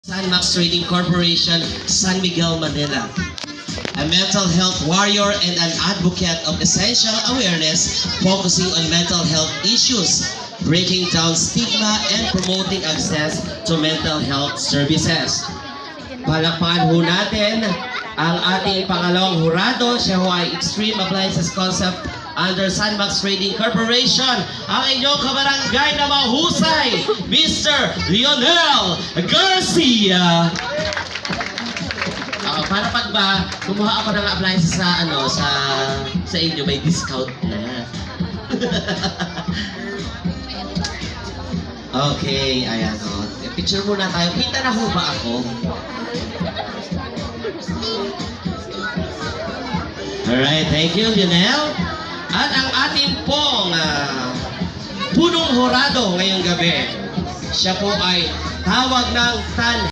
Sanmax Trading Corporation, San Miguel, Manila. A mental health warrior and an advocate of essential awareness focusing on mental health issues, breaking down stigma and promoting access to mental health services. Palakpakan ho natin ang ating pangalawang hurado. Siya ho ay Extreme Appliances Concept under Sanmax Trading Corporation, ang inyong kabarangay na mahusay, Mr. Lionel Garcia. Para pag ba kumuha ako ng appliances sa inyo, may discount na. Okay, ayan o. Picture muna tayo. Kita na ho ba ako? Alright, thank you, Lionel. At ang ating pong punong hurado ngayong gabi, siya po ay tawag ng